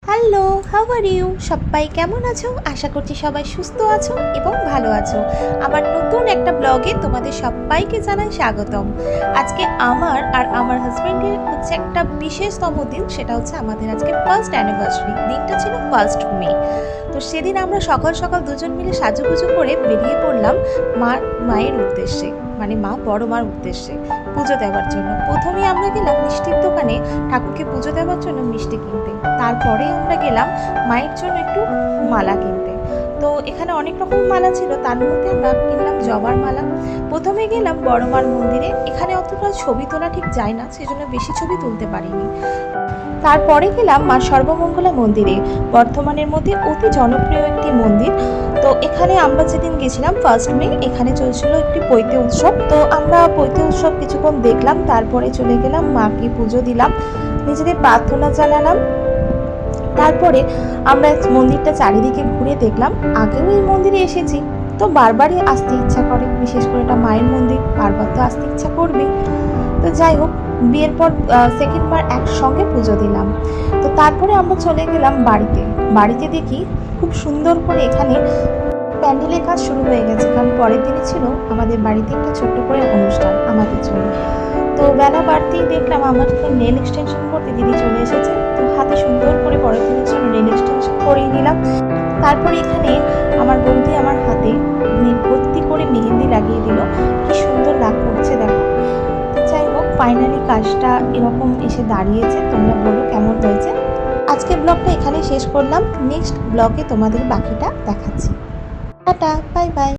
Hello, how are you? সবাই কেমন আছো? আশা করছি সবাই সুস্থ আছো এবং ভালো আছো। আমার নতুন একটা ব্লগে তোমাদের সবাইকে জানাই স্বাগতম। আজকে আমার আর আমার হাজব্যান্ডের হচ্ছে একটা বিশেষতম দিন, সেটা হচ্ছে আমাদের আজকে ফার্স্ট অ্যানিভার্সারি। দিনটা ছিল 1 মে। তো সেদিন আমরা সকাল সকাল দুজন মিলে সাজুগুজু করে বেরিয়ে পড়লাম মায়ের উদ্দেশ্যে, মানে বড় মার উদ্দেশ্যে পুজো দেওয়ার জন্য। প্রথমেই আমরা গেলাম মিষ্টির দোকানে ঠাকুরকে পুজো দেওয়ার জন্য মিষ্টি কিনতে। তারপরে আমরা গেলাম মায়ের জন্য একটু মালা কিনতে। তো এখানে অনেক রকম মালা ছিল, তার মধ্যে আমরা কিনলাম জবার মালা। প্রথমে গেলাম বড় মার মন্দিরে। এখানে অতটা ছবি তোলা ঠিক যায় না, সেজন্য বেশি ছবি তুলতে পারিনি। তারপরে গেলাম মা সর্বমঙ্গলা মন্দিরে, বর্ধমানের মধ্যে অতি জনপ্রিয় একটি মন্দির। তো এখানে আমরা যেদিন গেছিলাম 1 মে, এখানে চলছিল একটি পৈতে উৎসব। তো আমরা পৈতে উৎসব কিছুক্ষণ দেখলাম, তারপরে চলে গেলাম মাকে পুজো দিলাম, নিজেদের প্রার্থনা জানালাম। তারপরে আমরা মন্দিরটা চারিদিকে ঘুরে দেখলাম। আগেও এই মন্দিরে এসেছি, তো বারবারই আসতে ইচ্ছা করে, বিশেষ করে এটা মায়ের মন্দির, বারবার তো আসতে ইচ্ছা করবেই। তো যাই হোক, বিয়ের পর সেকেন্ডবার একসঙ্গে পুজো দিলাম। তো তারপরে আমরা চলে গেলাম বাড়িতে দেখি খুব সুন্দর করে এখানে প্যান্ডেলের কাজ শুরু হয়ে গেছে, কারণ পরের দিনই ছিল আমাদের বাড়িতে একটা ছোট্ট করে অনুষ্ঠান আমাদের জন্য। তো বেলা বাড়তেই দেখলাম আমার নেল এক্সটেনশন করতে দিদি চলে এসেছে। তো হাতে সুন্দর করে পরের দিনের জন্য নেল এক্সটেনশন করেই নিলাম। তারপরে এখানে আমার বৌদি আমার হাতে ভর্তি করে মেহেন্দি লাগিয়ে দিল। কি সুন্দর লাগ করছে দেখো। যাই হোক, ফাইনালি কাজটা এরকম এসে দাঁড়িয়েছে। তোমরা বলো কেমন হয়েছে। আজকের ব্লগটা এখানে শেষ করলাম। নেক্সট ব্লগে তোমাদের বাকিটা দেখাচ্ছি। Tata, bye bye.